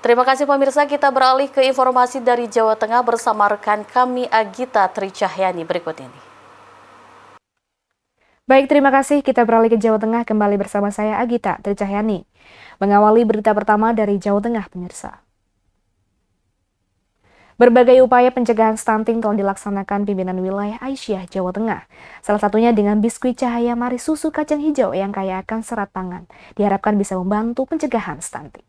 Terima kasih pemirsa, kita beralih ke informasi dari Jawa Tengah bersama rekan kami Agita Tricahyani berikut ini. Baik, terima kasih. Kita beralih ke Jawa Tengah kembali bersama saya Agita Tricahyani. Mengawali berita pertama dari Jawa Tengah, pemirsa. Berbagai upaya pencegahan stunting telah dilaksanakan pimpinan wilayah Aisyah, Jawa Tengah. Salah satunya dengan biskuit cahaya Mari Susu kacang hijau yang kaya akan serat pangan. Diharapkan bisa membantu pencegahan stunting.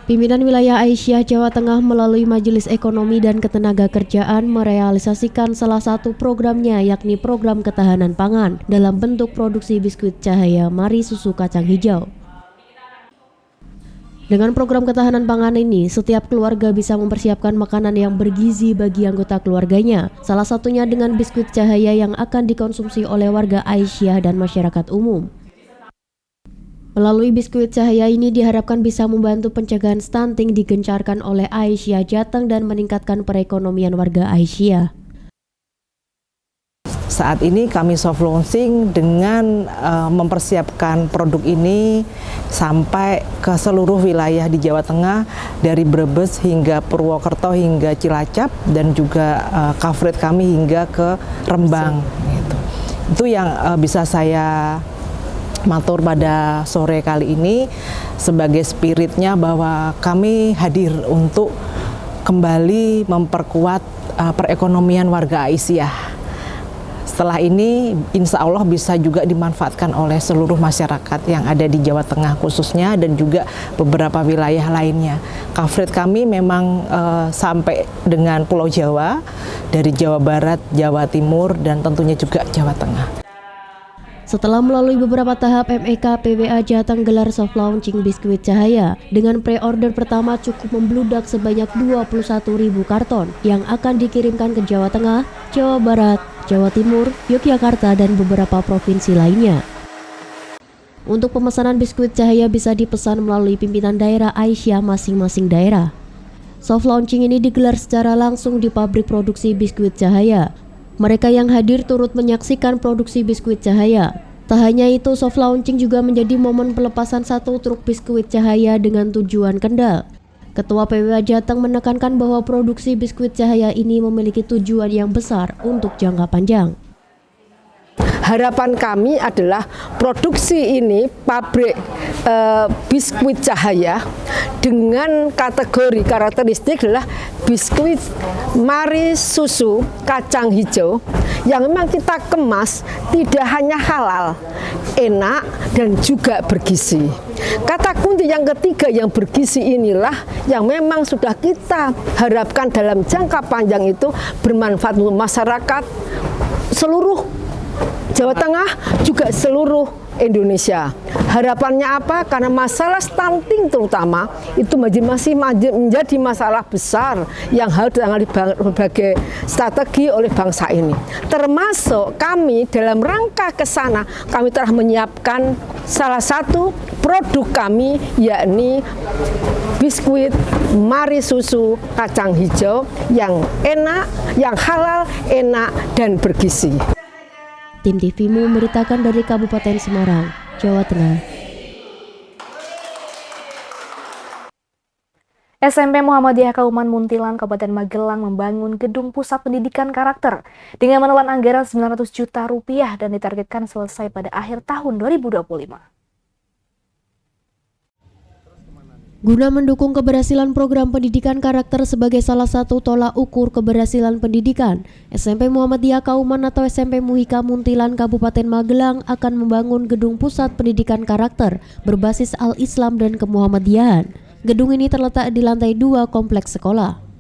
Pimpinan wilayah Aisyah Jawa Tengah melalui Majelis Ekonomi dan Ketenagakerjaan merealisasikan salah satu programnya, yakni program ketahanan pangan dalam bentuk produksi biskuit cahaya Mari Susu kacang hijau. Dengan program ketahanan pangan ini, setiap keluarga bisa mempersiapkan makanan yang bergizi bagi anggota keluarganya, salah satunya dengan biskuit cahaya yang akan dikonsumsi oleh warga Aisyah dan masyarakat umum. Melalui biskuit cahaya ini diharapkan bisa membantu pencegahan stunting digencarkan oleh Aisyah Jateng dan meningkatkan perekonomian warga Aisyah. Saat ini kami soft launching dengan mempersiapkan produk ini sampai ke seluruh wilayah di Jawa Tengah, dari Brebes hingga Purwokerto hingga Cilacap, dan juga coverage kami hingga ke Rembang. Itu yang bisa saya matur pada sore kali ini sebagai spiritnya bahwa kami hadir untuk kembali memperkuat perekonomian warga Aisyah. Setelah ini insya Allah bisa juga dimanfaatkan oleh seluruh masyarakat yang ada di Jawa Tengah khususnya dan juga beberapa wilayah lainnya. Coverage kami memang sampai dengan Pulau Jawa, dari Jawa Barat, Jawa Timur, dan tentunya juga Jawa Tengah. Setelah melalui beberapa tahap, MEK PWA Jateng gelar soft launching biskuit cahaya. Dengan pre-order pertama cukup membludak sebanyak 21.000 karton yang akan dikirimkan ke Jawa Tengah, Jawa Barat, Jawa Timur, Yogyakarta, dan beberapa provinsi lainnya. Untuk pemesanan biskuit cahaya bisa dipesan melalui pimpinan daerah Aisyah masing-masing daerah. Soft launching ini digelar secara langsung di pabrik produksi biskuit cahaya. Mereka yang hadir turut menyaksikan produksi biskuit cahaya. Tak hanya itu, soft launching juga menjadi momen pelepasan satu truk biskuit cahaya dengan tujuan Kendal. Ketua PWA Jateng menekankan bahwa produksi biskuit cahaya ini memiliki tujuan yang besar untuk jangka panjang. Harapan kami adalah produksi ini pabrik biskuit cahaya dengan kategori karakteristik adalah biskuit Mari Susu kacang hijau yang memang kita kemas tidak hanya halal, enak, dan juga bergizi. Kata kunci yang ketiga yang bergizi inilah yang memang sudah kita harapkan dalam jangka panjang itu bermanfaat untuk masyarakat seluruh Jawa Tengah, juga seluruh Indonesia. Harapannya apa? Karena masalah stunting terutama itu masih menjadi masalah besar yang harus ditangani berbagai strategi oleh bangsa ini. Termasuk kami dalam rangka ke sana, kami telah menyiapkan salah satu produk kami, yakni biskuit Mari Susu kacang hijau yang enak, yang halal, enak, dan bergizi. Tim TV-mu memberitakan dari Kabupaten Semarang, Jawa Tengah. SMP Muhammadiyah Kauman Muntilan, Kabupaten Magelang membangun gedung pusat pendidikan karakter dengan menelan anggaran 900 juta rupiah dan ditargetkan selesai pada akhir tahun 2025. Guna mendukung keberhasilan program pendidikan karakter sebagai salah satu tolak ukur keberhasilan pendidikan, SMP Muhammadiyah Kauman atau SMP Muhika Muntilan Kabupaten Magelang akan membangun gedung pusat pendidikan karakter berbasis Al-Islam dan Kemuhammadiyahan. Gedung ini terletak di lantai 2 kompleks sekolah.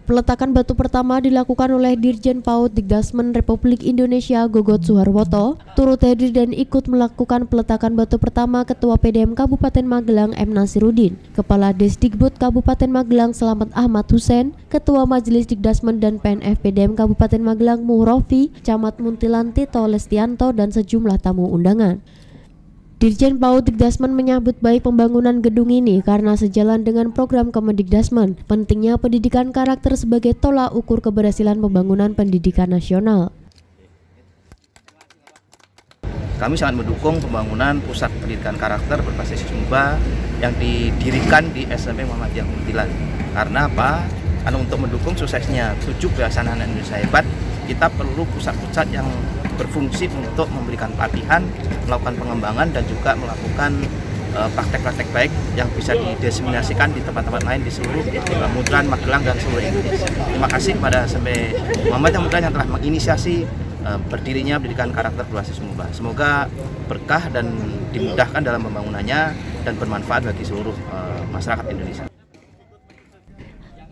Peletakan batu pertama dilakukan oleh Dirjen PAUD Dikdasmen Republik Indonesia Gogot Suharwoto, turut hadir dan ikut melakukan peletakan batu pertama Ketua PDM Kabupaten Magelang M. Nasiruddin, Kepala Desdikbud Kabupaten Magelang Selamat Ahmad Hussein, Ketua Majelis Dikdasmen dan PNF PDM Kabupaten Magelang Muhrofi, Camat Muntilan Tito Lestianto, dan sejumlah tamu undangan. Dirjen PAUD Dikdasmen menyambut baik pembangunan gedung ini karena sejalan dengan program Kemendikdasmen, pentingnya pendidikan karakter sebagai tolak ukur keberhasilan pembangunan pendidikan nasional. kami sangat mendukung pembangunan pusat pendidikan karakter berbasis SUMBA yang didirikan di SMP Muhammadiyah Muntilan. Karena apa? Karena untuk mendukung suksesnya 7 Yayasan Anak Indonesia Hebat, kita perlu pusat-pusat yang berfungsi untuk memberikan pelatihan, melakukan pengembangan, dan juga melakukan praktek-praktek baik yang bisa didiseminasikan di tempat-tempat lain di seluruh Muntilan, Magelang, dan seluruh Indonesia. Terima kasih kepada SMP Muhammadiyah Muntilan yang telah menginisiasi berdirinya pendidikan karakter berbasis SUMBA. Semoga berkah dan dimudahkan dalam pembangunannya dan bermanfaat bagi seluruh masyarakat Indonesia.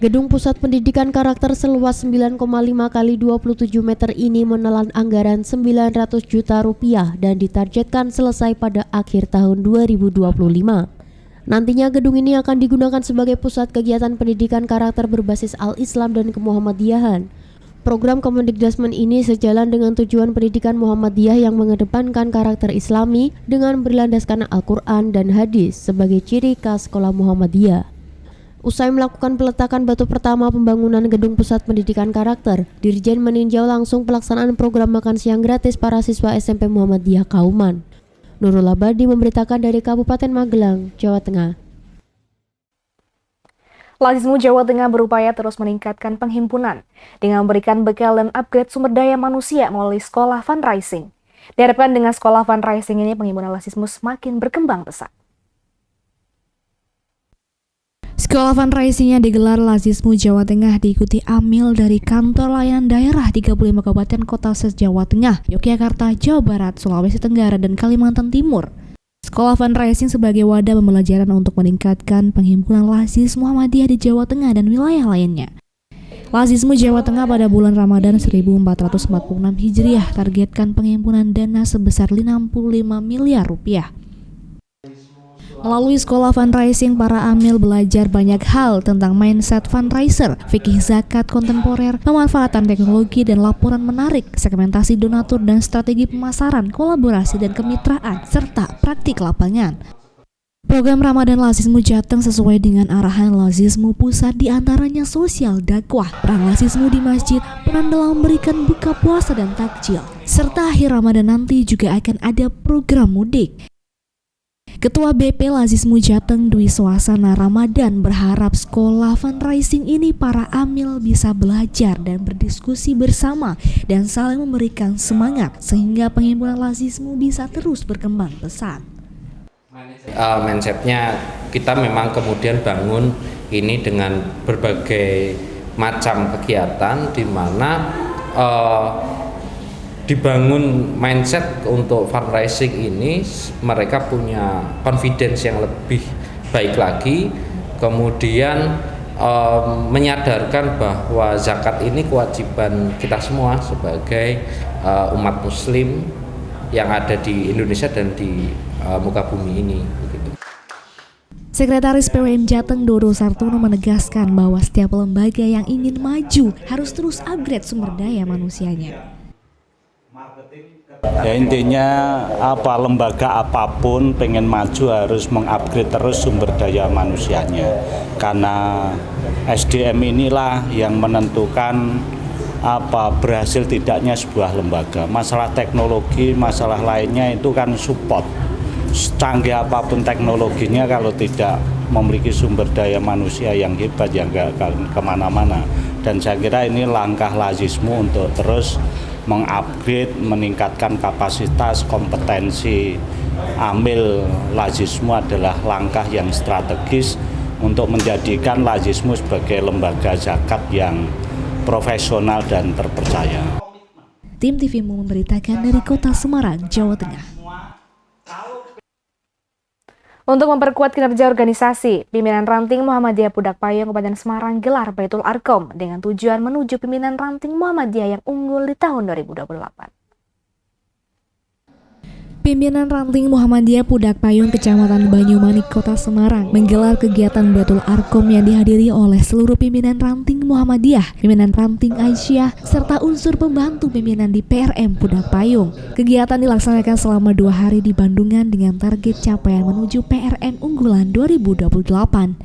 Gedung Pusat Pendidikan Karakter seluas 9,5 kali 27 meter ini menelan anggaran 900 juta rupiah dan ditargetkan selesai pada akhir tahun 2025. Nantinya gedung ini akan digunakan sebagai pusat kegiatan pendidikan karakter berbasis Al-Islam dan Kemuhammadiyahan. Program Kemendikbudrismen ini sejalan dengan tujuan pendidikan Muhammadiyah yang mengedepankan karakter Islami dengan berlandaskan Al-Quran dan Hadis sebagai ciri khas sekolah Muhammadiyah. Usai melakukan peletakan batu pertama pembangunan Gedung Pusat Pendidikan Karakter, Dirjen meninjau langsung pelaksanaan program makan siang gratis para siswa SMP Muhammadiyah Kauman. Nurul Abadi memberitakan dari Kabupaten Magelang, Jawa Tengah. Lazismu Jawa Tengah berupaya terus meningkatkan penghimpunan dengan memberikan bekal dan upgrade sumber daya manusia melalui sekolah fundraising. Diharapkan dengan sekolah fundraising ini penghimpunan Lazismu semakin berkembang pesat. Sekolah fundraising yang digelar Lazismu Jawa Tengah diikuti amil dari kantor layanan daerah 35 kabupaten kota se-Jawa Tengah, Yogyakarta, Jawa Barat, Sulawesi Tenggara, dan Kalimantan Timur. Sekolah fundraising sebagai wadah pembelajaran untuk meningkatkan penghimpunan Lazismu Muhammadiyah di Jawa Tengah dan wilayah lainnya. Lazismu Jawa Tengah pada bulan Ramadan 1446 Hijriah targetkan penghimpunan dana sebesar 55 miliar rupiah. Melalui sekolah fundraising, para amil belajar banyak hal tentang mindset fundraiser, fikih zakat kontemporer, pemanfaatan teknologi dan laporan menarik, segmentasi donatur dan strategi pemasaran, kolaborasi dan kemitraan, serta praktik lapangan. Program Ramadan Lazismu Jateng sesuai dengan arahan Lazismu Pusat diantaranya sosial dakwah, peran Lazismu di masjid, peran dalam memberikan buka puasa dan takjil, serta akhir Ramadan nanti juga akan ada program mudik. Ketua BP Lazismu Jateng Dwi Swasana Ramadan berharap sekolah fundraising ini para amil bisa belajar dan berdiskusi bersama dan saling memberikan semangat sehingga penghimpunan Lazismu bisa terus berkembang pesat. Mindsetnya kita memang kemudian bangun ini dengan berbagai macam kegiatan di mana dibangun mindset untuk fundraising ini, mereka punya confidence yang lebih baik lagi, kemudian menyadarkan bahwa zakat ini kewajiban kita semua sebagai umat muslim yang ada di Indonesia dan di muka bumi ini. Sekretaris PWM Jateng Dodo Sartono menegaskan bahwa setiap lembaga yang ingin maju harus terus upgrade sumber daya manusianya. Ya, intinya lembaga apapun pengen maju harus mengupgrade terus sumber daya manusianya, karena SDM inilah yang menentukan berhasil tidaknya sebuah lembaga. Masalah teknologi, masalah lainnya itu kan support. Canggih apapun teknologinya, kalau tidak memiliki sumber daya manusia yang hebat ya nggak kemana-mana. Dan saya kira ini langkah Lazismu untuk terus mengupgrade, meningkatkan kapasitas, kompetensi amil Lazismu adalah langkah yang strategis untuk menjadikan Lazismu sebagai lembaga zakat yang profesional dan terpercaya. Tim TVMU memberitakan dari Kota Semarang, Jawa Tengah. Untuk memperkuat kinerja organisasi, pimpinan ranting Muhammadiyah Pudak Payung Kabupaten Semarang gelar Baitul Arkom dengan tujuan menuju pimpinan ranting Muhammadiyah yang unggul di tahun 2028. Pimpinan ranting Muhammadiyah Pudak Payung Kecamatan Banyumanik Kota Semarang menggelar kegiatan Baitul Arkom yang dihadiri oleh seluruh pimpinan ranting Muhammadiyah, pimpinan ranting Aisyah, serta unsur pembantu pimpinan di PRM Pudak Payung. Kegiatan dilaksanakan selama 2 hari di Bandungan dengan target capaian menuju PRM unggulan 2028.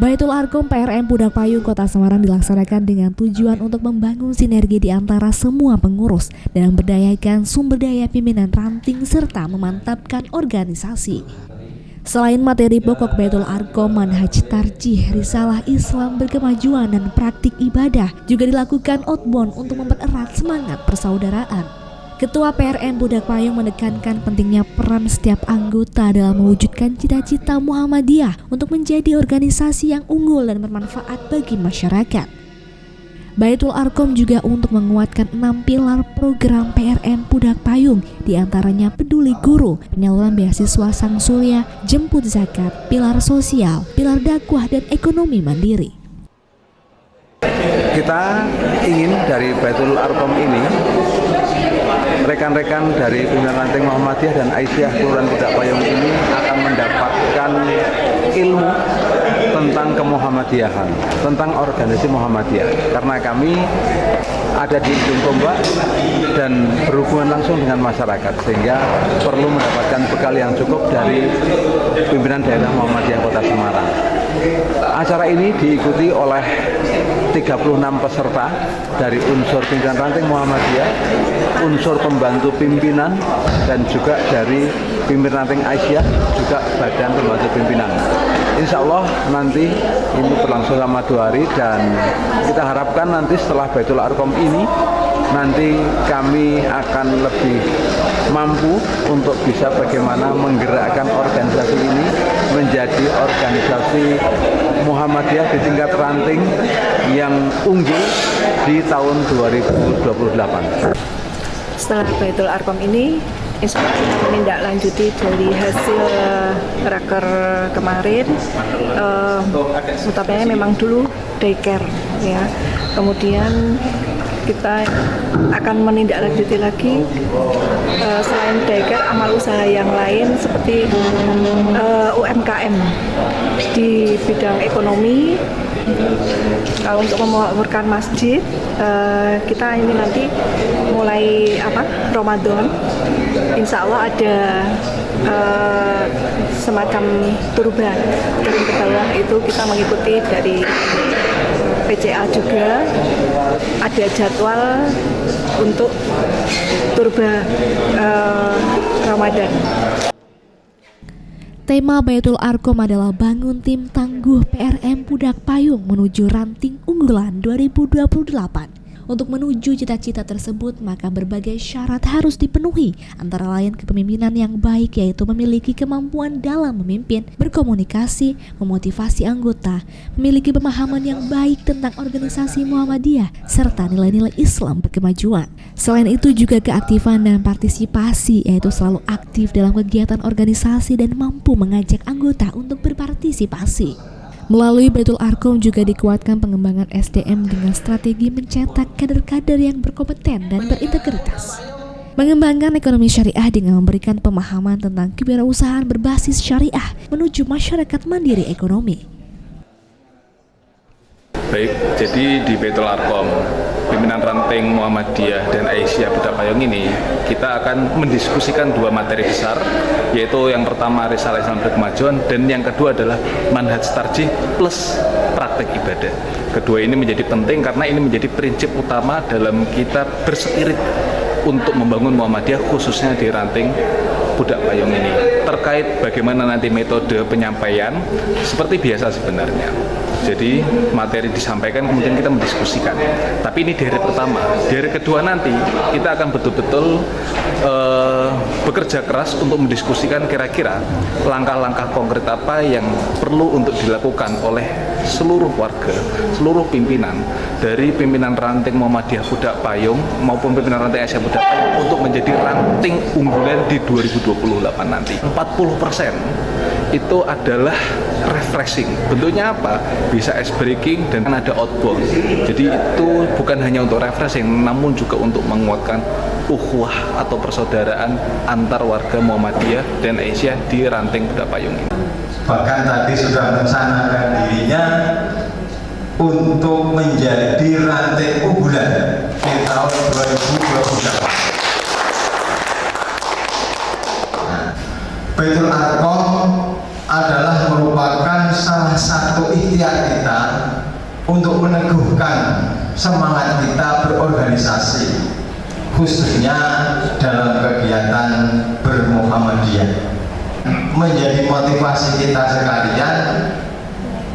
Baitul Arkom PRM Pudak Payung Kota Semarang dilaksanakan dengan tujuan untuk membangun sinergi di antara semua pengurus dan memberdayakan sumber daya pimpinan ranting serta memantapkan organisasi. Selain materi pokok Baitul Arkom, manhaj tarjih, risalah Islam berkemajuan dan praktik ibadah juga dilakukan outbound untuk mempererat semangat persaudaraan. Ketua PRM Pudak Payung menekankan pentingnya peran setiap anggota dalam mewujudkan cita-cita Muhammadiyah untuk menjadi organisasi yang unggul dan bermanfaat bagi masyarakat. Baitul Arkom juga untuk menguatkan 6 pilar program PRM Pudak Payung, diantaranya peduli guru, penyaluran beasiswa Sang Surya, jemput zakat, pilar sosial, pilar dakwah, dan ekonomi mandiri. Kita ingin dari Baitul Arkom ini rekan-rekan dari pimpinan ranting Muhammadiyah dan Aisyah Kelurahan Pudak Payung ini akan mendapatkan ilmu tentang kemuhammadiyahan, tentang organisasi Muhammadiyah. Karena kami ada di ujung tombak dan berhubungan langsung dengan masyarakat, sehingga perlu mendapatkan bekal yang cukup dari pimpinan daerah Muhammadiyah Kota Semarang. Acara ini diikuti oleh 36 peserta dari unsur pimpinan ranting Muhammadiyah, unsur pembantu pimpinan, dan juga dari pimpinan ranting Aisyah, juga badan pembantu pimpinan. Insya Allah nanti ini berlangsung selama 2 hari, dan kita harapkan nanti setelah Baitul Arkom ini nanti kami akan lebih mampu untuk bisa bagaimana menggerakkan organisasi ini menjadi organisasi Muhammadiyah di tingkat ranting yang unggul di tahun 2028. Setelah Baitul Arkom ini, insya Allah kita menindaklanjuti dari hasil raker kemarin. Utamanya memang dulu daycare, ya. Kemudian kita akan menindaklanjuti lagi selain daycare, amal usaha yang lain seperti UMKM di bidang ekonomi. Untuk memakmurkan masjid, kita ini nanti mulai Ramadan, insya Allah ada semacam turban turun ke bawah, itu kita mengikuti dari PCA juga ada jadwal untuk turba Ramadan. Tema Baitul Arkom adalah bangun tim tangguh PRM Pudak Payung menuju ranting unggulan 2028. Untuk menuju cita-cita tersebut, maka berbagai syarat harus dipenuhi, antara lain kepemimpinan yang baik, yaitu memiliki kemampuan dalam memimpin, berkomunikasi, memotivasi anggota, memiliki pemahaman yang baik tentang organisasi Muhammadiyah, serta nilai-nilai Islam berkemajuan. Selain itu juga keaktifan dan partisipasi, yaitu selalu aktif dalam kegiatan organisasi dan mampu mengajak anggota untuk berpartisipasi. Melalui Baitul Arkom juga dikuatkan pengembangan SDM dengan strategi mencetak kader-kader yang berkompeten dan berintegritas. Mengembangkan ekonomi syariah dengan memberikan pemahaman tentang kewirausahaan berbasis syariah menuju masyarakat mandiri ekonomi. Baik, jadi di Baitul Arkom, pimpinan ranting Muhammadiyah dan Aisyah Pudak Payung ini, kita akan mendiskusikan 2 materi besar, yaitu yang pertama risalah Islam berkemajuan, dan yang kedua adalah manhaj tarjih plus praktek ibadah. Kedua ini menjadi penting karena ini menjadi prinsip utama dalam kita berspirit untuk membangun Muhammadiyah, khususnya di ranting Pudak Payung ini. Terkait bagaimana nanti metode penyampaian, seperti biasa sebenarnya. Jadi materi disampaikan, kemudian kita mendiskusikan. Tapi ini di hari pertama. Di hari kedua nanti kita akan betul-betul bekerja keras untuk mendiskusikan kira-kira langkah-langkah konkret apa yang perlu untuk dilakukan oleh seluruh warga, seluruh pimpinan, dari pimpinan ranting Muhammadiyah Pudak Payung maupun pimpinan ranting Aisyah Pudak Payung untuk menjadi ranting unggulan di 2028 nanti. 40% itu adalah refreshing. Bentuknya apa? Bisa ice breaking dan ada outbound. Jadi itu bukan hanya untuk refreshing, namun juga untuk menguatkan ukhuwah atau persaudaraan antar warga Muhammadiyah dan Aisyah di ranting Pudak Payung ini. Bahkan tadi sudah merencanakan dirinya untuk menjadi ranting unggulan di tahun 2028. Baitul Arkom adalah merupakan salah satu ikhtiar untuk meneguhkan semangat kita berorganisasi, khususnya dalam kegiatan bermuhammadiyah. Menjadi motivasi kita sekalian,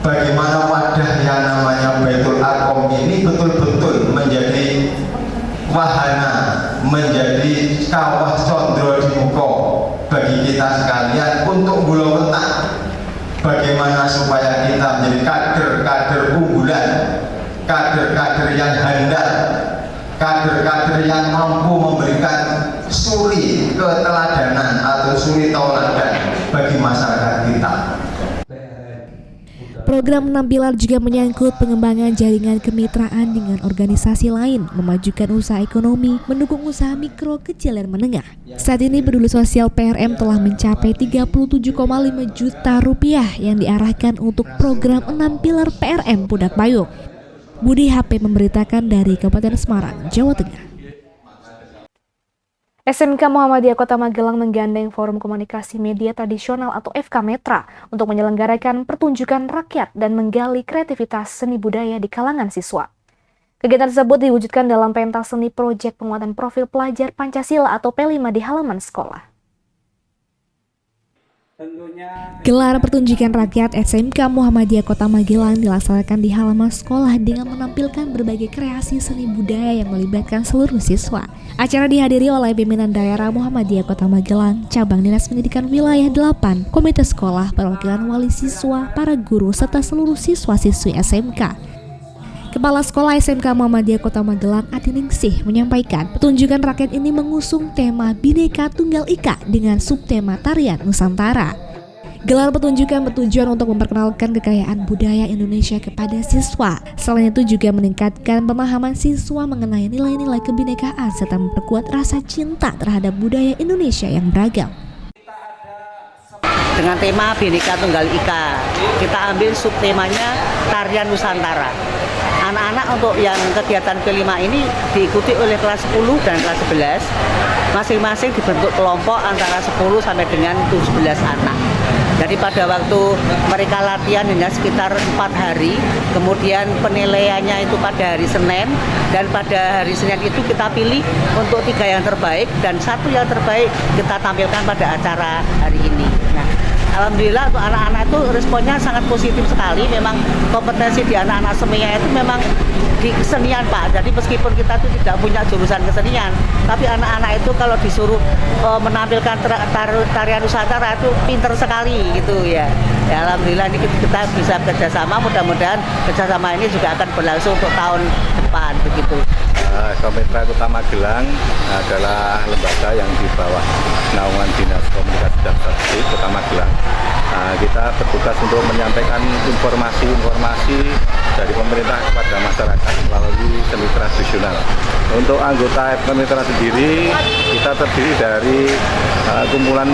bagaimana wadah yang namanya Baitul Arqam ini betul-betul menjadi wahana, menjadi kawah condro di muka bagi kita sekalian untuk gula wetak bagaimana supaya kita menjadi kader-kader unggulan, kader-kader yang handal, kader-kader yang mampu memberikan suri keteladanan atau suri tauladan bagi masyarakat kita. Program 6 pilar juga menyangkut pengembangan jaringan kemitraan dengan organisasi lain, memajukan usaha ekonomi, mendukung usaha mikro, kecil, dan menengah. Saat ini peduli sosial PRM telah mencapai 37,5 juta rupiah yang diarahkan untuk program 6 pilar PRM Pudak Payung. Budi HP memberitakan dari Kabupaten Semarang, Jawa Tengah. SMK Muhammadiyah Kota Magelang menggandeng Forum Komunikasi Media Tradisional atau FKMetra untuk menyelenggarakan pertunjukan rakyat dan menggali kreativitas seni budaya di kalangan siswa. Kegiatan tersebut diwujudkan dalam pentas seni proyek penguatan profil pelajar Pancasila atau P5 di halaman sekolah. Gelar pertunjukan rakyat SMK Muhammadiyah Kota Magelang dilaksanakan di halaman sekolah dengan menampilkan berbagai kreasi seni budaya yang melibatkan seluruh siswa. Acara dihadiri oleh pimpinan daerah Muhammadiyah Kota Magelang, Cabang Dinas Pendidikan Wilayah 8, Komite Sekolah, perwakilan wali siswa, para guru, serta seluruh siswa-siswi SMK. Kepala Sekolah SMK Muhammadiyah Kota Magelang, Adi Ningsih, menyampaikan pertunjukan rakyat ini mengusung tema Bhinneka Tunggal Ika dengan subtema tarian Nusantara. Gelar pertunjukan bertujuan untuk memperkenalkan kekayaan budaya Indonesia kepada siswa. Selain itu juga meningkatkan pemahaman siswa mengenai nilai-nilai kebinekaan serta memperkuat rasa cinta terhadap budaya Indonesia yang beragam. Dengan tema Bhinneka Tunggal Ika, kita ambil subtemanya tarian Nusantara. Anak-anak untuk yang kegiatan P5 ini diikuti oleh kelas 10 dan kelas 11. Masing-masing dibentuk kelompok antara 10 sampai dengan 17 anak. Jadi pada waktu mereka latihan hanya sekitar 4 hari, kemudian penilaiannya itu pada hari Senin, dan pada hari Senin itu kita pilih untuk 3 yang terbaik dan 1 yang terbaik kita tampilkan pada acara hari ini. Nah, alhamdulillah untuk anak-anak itu responnya sangat positif sekali. Memang kompetensi di anak-anak seminya itu memang di kesenian, Pak. Jadi meskipun kita itu tidak punya jurusan kesenian, tapi anak-anak itu kalau disuruh menampilkan tarian Nusantara itu pinter sekali gitu ya. Ya alhamdulillah ini kita bisa kerjasama, mudah-mudahan kerjasama ini juga akan berlangsung untuk tahun depan begitu. FKMetra Kota Magelang adalah lembaga yang di bawah naungan Dinas Komunikasi dan Statistik Kota Magelang. Kita bertugas untuk menyampaikan informasi-informasi dari pemerintah kepada masyarakat melalui seni tradisional. Untuk anggota FKMetra sendiri, kita terdiri dari kumpulan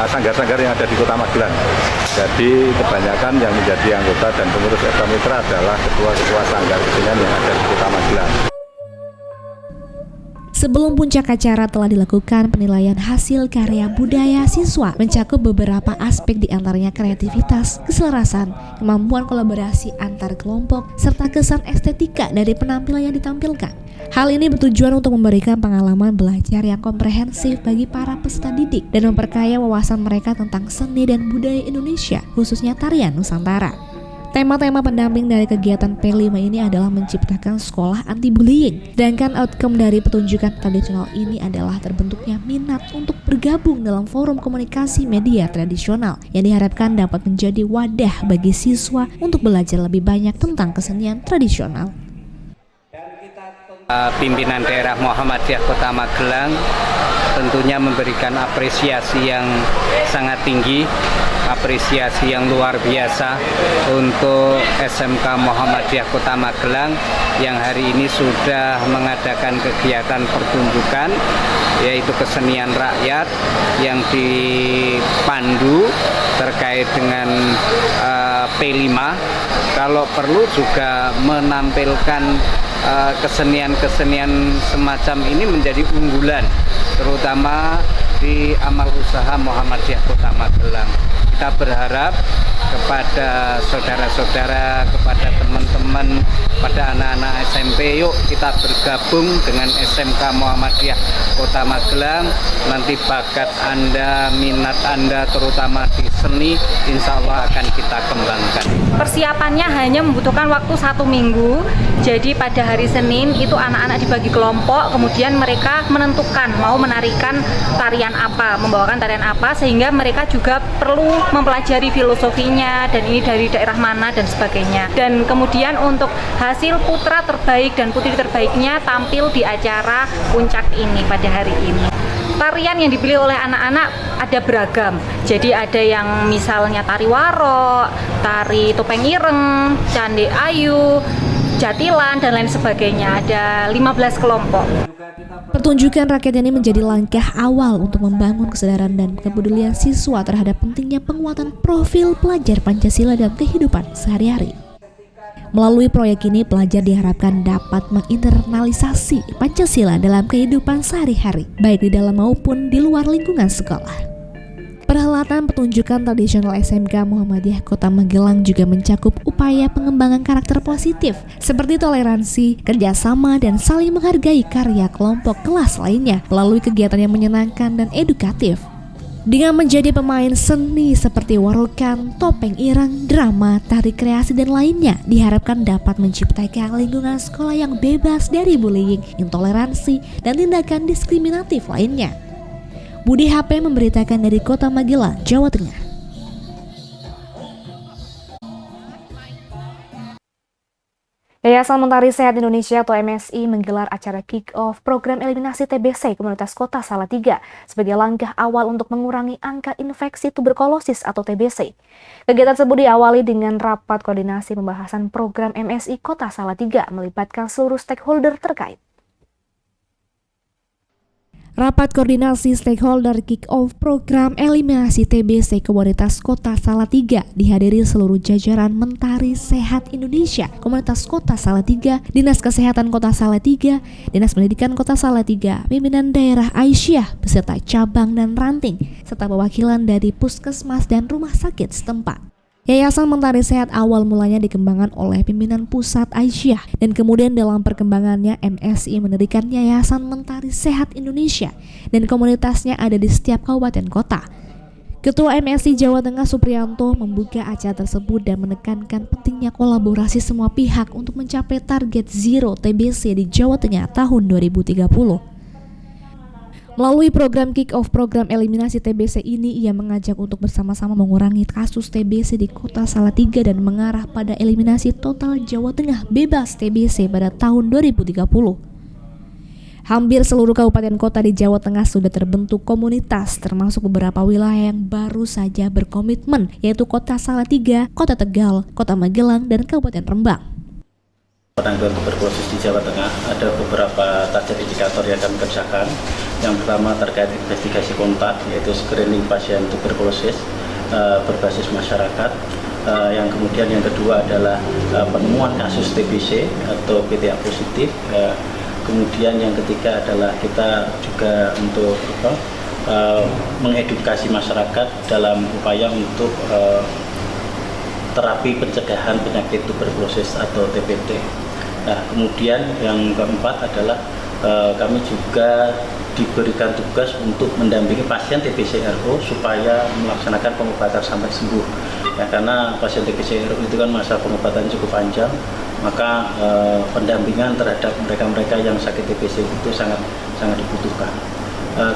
sanggar-sanggar yang ada di Kota Magelang. Jadi kebanyakan yang menjadi anggota dan pengurus FKMetra adalah ketua-ketua sanggar kesenian yang ada di Kota Magelang. Sebelum puncak acara telah dilakukan penilaian hasil karya budaya siswa mencakup beberapa aspek diantaranya kreativitas, keselarasan, kemampuan kolaborasi antar kelompok, serta kesan estetika dari penampilan yang ditampilkan. Hal ini bertujuan untuk memberikan pengalaman belajar yang komprehensif bagi para peserta didik dan memperkaya wawasan mereka tentang seni dan budaya Indonesia, khususnya tarian Nusantara. Tema-tema pendamping dari kegiatan P5 ini adalah menciptakan sekolah anti-bullying. Sedangkan outcome dari pertunjukan tradisional ini adalah terbentuknya minat untuk bergabung dalam forum komunikasi media tradisional yang diharapkan dapat menjadi wadah bagi siswa untuk belajar lebih banyak tentang kesenian tradisional. Pimpinan daerah Muhammadiyah Kota Magelang tentunya memberikan apresiasi yang sangat tinggi, apresiasi yang luar biasa untuk SMK Muhammadiyah Kota Magelang yang hari ini sudah mengadakan kegiatan pertunjukan yaitu kesenian rakyat yang dipandu terkait dengan P5. Kalau perlu juga menampilkan kesenian-kesenian semacam ini menjadi unggulan, terutama di amal usaha Muhammadiyah Kota Magelang. Kita berharap kepada saudara-saudara, kepada teman-teman, pada anak-anak SMP, yuk kita bergabung dengan SMK Muhammadiyah Kota Magelang. Nanti bakat Anda, minat Anda terutama di seni, insya Allah akan kita kembangkan. Persiapannya hanya membutuhkan waktu 1 minggu. Jadi pada hari Senin itu anak-anak dibagi kelompok, kemudian mereka menentukan mau menarikan tarian apa, membawakan tarian apa, sehingga mereka juga perlu mempelajari filosofinya dan ini dari daerah mana dan sebagainya. Dan kemudian untuk hasil putra terbaik dan putri terbaiknya tampil di acara puncak ini pada hari ini. Tarian yang dipilih oleh anak-anak ada beragam. Jadi ada yang misalnya tari waro, tari topeng ireng, cande ayu, jatilan, dan lain sebagainya. Ada 15 kelompok. Pertunjukan rakyat ini menjadi langkah awal untuk membangun kesadaran dan kepedulian siswa terhadap pentingnya penguatan profil pelajar Pancasila dalam kehidupan sehari-hari. Melalui proyek ini, pelajar diharapkan dapat menginternalisasi Pancasila dalam kehidupan sehari-hari, baik di dalam maupun di luar lingkungan sekolah. Perhelatan pertunjukan tradisional SMK Muhammadiyah Kota Magelang juga mencakup upaya pengembangan karakter positif seperti toleransi, kerjasama, dan saling menghargai karya kelompok kelas lainnya melalui kegiatan yang menyenangkan dan edukatif. Dengan menjadi pemain seni seperti warokan, topeng ireng, drama, tari kreasi, dan lainnya, diharapkan dapat menciptakan lingkungan sekolah yang bebas dari bullying, intoleransi, dan tindakan diskriminatif lainnya. Budi HP memberitakan dari Kota Magelang, Jawa Tengah. Yayasan Mentari Sehat Indonesia atau MSI menggelar acara kick-off program eliminasi TBC Komunitas Kota Salatiga sebagai langkah awal untuk mengurangi angka infeksi tuberkulosis atau TBC. Kegiatan tersebut diawali dengan rapat koordinasi pembahasan program MSI Kota Salatiga melibatkan seluruh stakeholder terkait. Rapat koordinasi stakeholder kick-off program eliminasi TBC Komunitas Kota Salatiga dihadiri seluruh jajaran Mentari Sehat Indonesia, Komunitas Kota Salatiga, Dinas Kesehatan Kota Salatiga, Dinas Pendidikan Kota Salatiga, pimpinan daerah Aisyah, beserta cabang dan ranting, serta perwakilan dari puskesmas dan rumah sakit setempat. Yayasan Mentari Sehat awal mulanya dikembangkan oleh pimpinan pusat Aisyah dan kemudian dalam perkembangannya MSI mendirikan Yayasan Mentari Sehat Indonesia dan komunitasnya ada di setiap kabupaten kota. Ketua MSI Jawa Tengah Supriyanto membuka acara tersebut dan menekankan pentingnya kolaborasi semua pihak untuk mencapai target zero TBC di Jawa Tengah tahun 2030. Melalui program kick-off program eliminasi TBC ini, ia mengajak untuk bersama-sama mengurangi kasus TBC di Kota Salatiga dan mengarah pada eliminasi total Jawa Tengah bebas TBC pada tahun 2030. Hampir seluruh kabupaten kota di Jawa Tengah sudah terbentuk komunitas, termasuk beberapa wilayah yang baru saja berkomitmen, yaitu Kota Salatiga, Kota Tegal, Kota Magelang, dan Kabupaten Rembang. Penanggulangan tuberkulosis di Jawa Tengah ada beberapa target indikator yang kami kerjakan. Yang pertama terkait investigasi kontak, yaitu screening pasien tuberkulosis berbasis masyarakat. Yang kemudian yang kedua adalah penemuan kasus TBC atau PTA positif. Kemudian yang ketiga adalah kita juga untuk mengedukasi masyarakat dalam upaya untuk terapi pencegahan penyakit tuberkulosis atau TBT. Nah, kemudian yang keempat adalah kami juga diberikan tugas untuk mendampingi pasien TBC RO supaya melaksanakan pengobatan sampai sembuh. Ya, karena pasien TBC RO itu kan masa pengobatan cukup panjang, maka pendampingan terhadap mereka-mereka yang sakit TBC itu sangat dibutuhkan.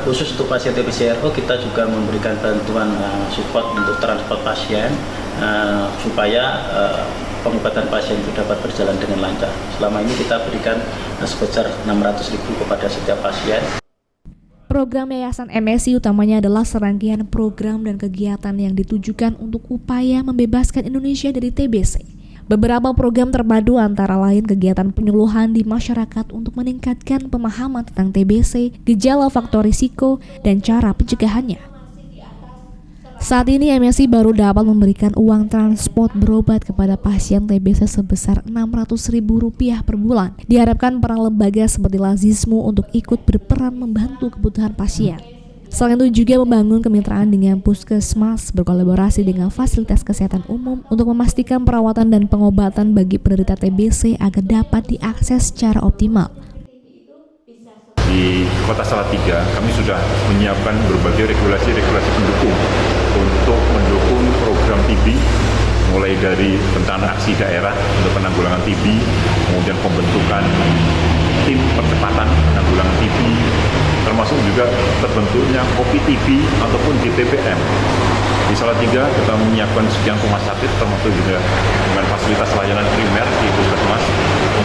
Khusus untuk pasien TBC RO kita juga memberikan bantuan support untuk transport pasien supaya pengobatan pasien itu dapat berjalan dengan lancar. Selama ini kita berikan sebesar 600.000 kepada setiap pasien. Program Yayasan MSI utamanya adalah serangkaian program dan kegiatan yang ditujukan untuk upaya membebaskan Indonesia dari TBC. Beberapa program terpadu antara lain kegiatan penyuluhan di masyarakat untuk meningkatkan pemahaman tentang TBC, gejala faktor risiko, dan cara pencegahannya. Saat ini MSI baru dapat memberikan uang transport berobat kepada pasien TBC sebesar Rp600.000 per bulan. Diharapkan peran lembaga seperti Lazismu untuk ikut berperan membantu kebutuhan pasien. Selain itu juga membangun kemitraan dengan puskesmas berkolaborasi dengan fasilitas kesehatan umum untuk memastikan perawatan dan pengobatan bagi penderita TBC agar dapat diakses secara optimal. Di Kota Salatiga kami sudah menyiapkan berbagai regulasi pendukung untuk mendukung program TB, mulai dari rencana aksi daerah untuk penanggulangan TB, kemudian pembentukan tim percepatan penanggulangan TB, termasuk juga terbentuknya OPTB ataupun DTPM. Di Salatiga kita menyiapkan sekian rumah sakit, termasuk juga dengan fasilitas layanan primer di puskesmas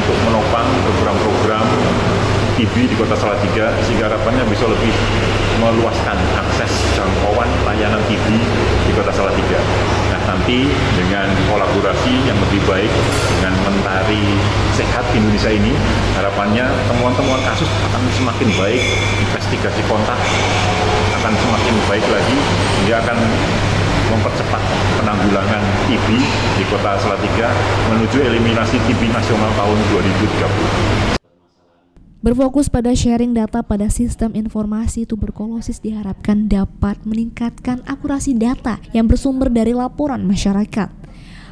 untuk menopang program-program TB di Kota Salatiga, sehingga harapannya bisa lebih meluaskan akses jangkauan layanan TB di Kota Salatiga. Nah, nanti dengan kolaborasi yang lebih baik dengan Mentari Sehat Indonesia ini, harapannya temuan-temuan kasus akan semakin baik, investigasi kontak akan semakin baik lagi, sehingga akan mempercepat penanggulangan TB di Kota Salatiga menuju eliminasi TB nasional tahun 2030. Berfokus pada sharing data pada sistem informasi tuberkulosis diharapkan dapat meningkatkan akurasi data yang bersumber dari laporan masyarakat.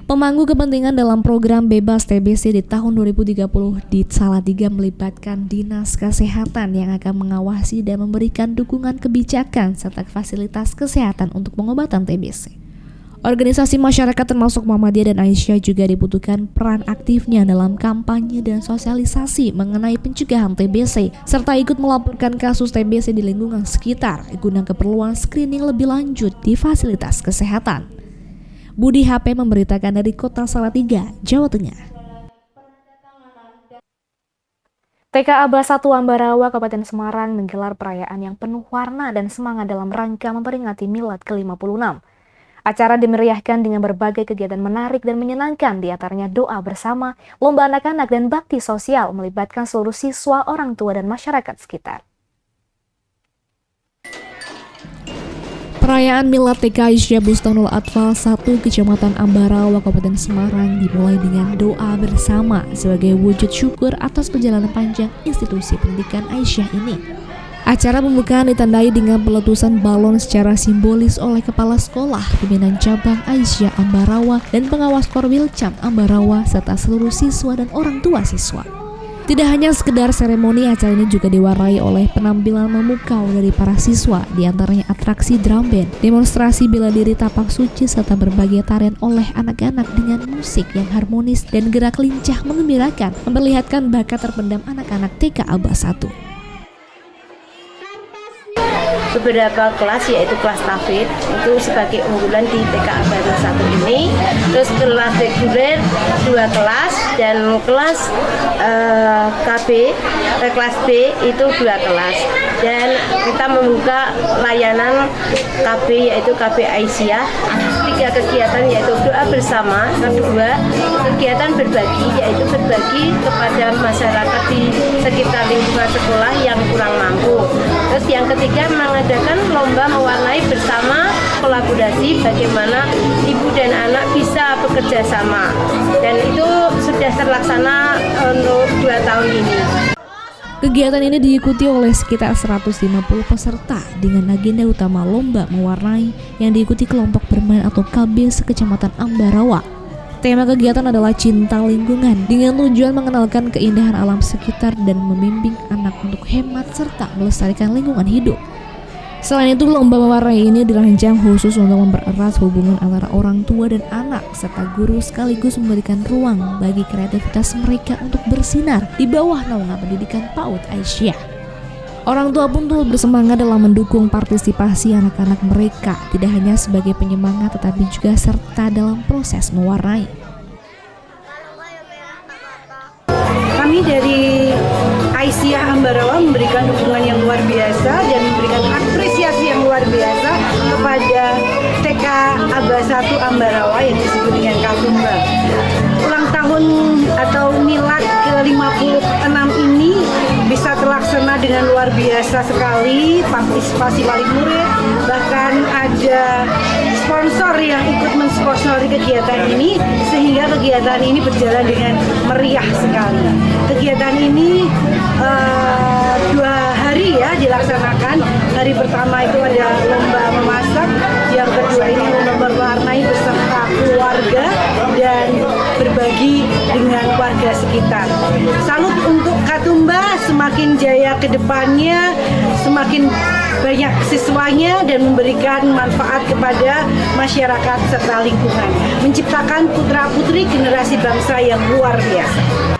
Pemangku kepentingan dalam program bebas TBC di tahun 2030 di Salatiga melibatkan Dinas Kesehatan yang akan mengawasi dan memberikan dukungan kebijakan serta fasilitas kesehatan untuk pengobatan TBC. Organisasi masyarakat termasuk Muhammadiyah dan Aisyah juga dibutuhkan peran aktifnya dalam kampanye dan sosialisasi mengenai pencegahan TBC, serta ikut melaporkan kasus TBC di lingkungan sekitar guna keperluan screening lebih lanjut di fasilitas kesehatan. Budi HP memberitakan dari Kota Salatiga, Jawa Tengah. TK Aba 1 Ambarawa, Kabupaten Semarang menggelar perayaan yang penuh warna dan semangat dalam rangka memperingati Milad ke-56. Acara dimeriahkan dengan berbagai kegiatan menarik dan menyenangkan, di antaranya doa bersama, lomba anak-anak, dan bakti sosial melibatkan seluruh siswa, orang tua, dan masyarakat sekitar. Perayaan Milad TK Aisyah Bustanul Atfal 1 Kecamatan Ambarawa, Kabupaten Semarang dimulai dengan doa bersama sebagai wujud syukur atas perjalanan panjang institusi pendidikan Aisyah ini. Acara pembukaan ditandai dengan peletusan balon secara simbolis oleh Kepala Sekolah, Pimpinan Cabang Aisyah Ambarawa, dan Pengawas Korwilcam Ambarawa, serta seluruh siswa dan orang tua siswa. Tidak hanya sekedar seremoni, acara ini juga diwarnai oleh penampilan memukau dari para siswa, diantaranya atraksi drum band, demonstrasi bela diri tapak suci, serta berbagai tarian oleh anak-anak dengan musik yang harmonis dan gerak lincah mengembirakan, memperlihatkan bakat terpendam anak-anak TK Aba 1. Beberapa kelas, yaitu kelas tafid itu sebagai unggulan di TK Aba 1 ini, terus kelas reguler 2 kelas, dan kelas KB, kelas B itu 2 kelas, dan kita membuka layanan KB yaitu KB Aisyah, 3 kegiatan yaitu doa bersama, kedua kegiatan berbagi yaitu berbagi kepada masyarakat di sekitar lingkungan sekolah yang kurang mampu, terus yang ketiga mengadakan lomba mewarnai bersama, kolaborasi bagaimana ibu dan anak bisa bekerja sama, dan itu sudah terlaksana untuk 2 tahun ini. Kegiatan ini diikuti oleh sekitar 150 peserta dengan agenda utama lomba mewarnai yang diikuti kelompok bermain atau KB sekecamatan Ambarawa. Tema kegiatan adalah cinta lingkungan dengan tujuan mengenalkan keindahan alam sekitar dan membimbing anak untuk hemat serta melestarikan lingkungan hidup. Selain itu, lomba mewarnai ini dirancang khusus untuk mempererat hubungan antara orang tua dan anak, serta guru sekaligus memberikan ruang bagi kreativitas mereka untuk bersinar di bawah naungan pendidikan PAUD Aisyah. Orang tua pun turut bersemangat dalam mendukung partisipasi anak-anak mereka, tidak hanya sebagai penyemangat tetapi juga serta dalam proses mewarnai. Kami dari Aisyah Ambarawa memberikan dukungan yang luar biasa dan memberikan apresiasi yang luar biasa kepada TK Aba 1 Ambarawa yang disebut dengan Kabumba. Ulang tahun atau Milad ke-56 ini bisa terlaksana dengan luar biasa sekali, partisipasi wali murid, bahkan ada sponsor yang ikut mensponsori kegiatan ini sehingga kegiatan ini berjalan dengan meriah sekali. Kegiatan ini 2 hari hari ya dilaksanakan. Hari pertama itu ada lomba memasak, yang kedua ini lomba berwarnai beserta keluarga dan berbagi dengan warga sekitar. Salut untuk Katumba, semakin jaya ke depannya, semakin banyak siswanya dan memberikan manfaat kepada masyarakat serta lingkungan, menciptakan putra-putri generasi bangsa yang luar biasa.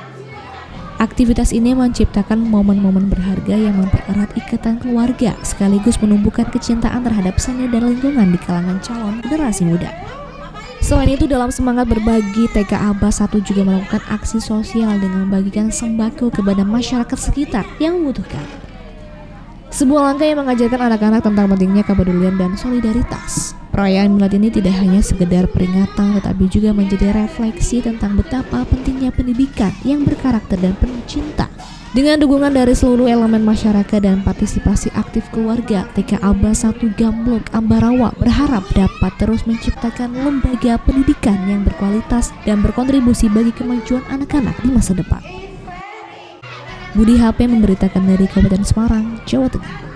Aktivitas ini menciptakan momen-momen berharga yang mempererat ikatan keluarga, sekaligus menumbuhkan kecintaan terhadap seni dan lingkungan di kalangan calon generasi muda. Selain itu, dalam semangat berbagi, TK Aba 1 juga melakukan aksi sosial dengan membagikan sembako kepada masyarakat sekitar yang membutuhkan. Sebuah langkah yang mengajarkan anak-anak tentang pentingnya kepedulian dan solidaritas. Perayaan Milad ini tidak hanya sekedar peringatan, tetapi juga menjadi refleksi tentang betapa pentingnya pendidikan yang berkarakter dan penuh cinta. Dengan dukungan dari seluruh elemen masyarakat dan partisipasi aktif keluarga, TK Aba 1 Gamblok Ambarawa berharap dapat terus menciptakan lembaga pendidikan yang berkualitas dan berkontribusi bagi kemajuan anak-anak di masa depan. Budi HP memberitakan dari Kabupaten Semarang, Jawa Tengah.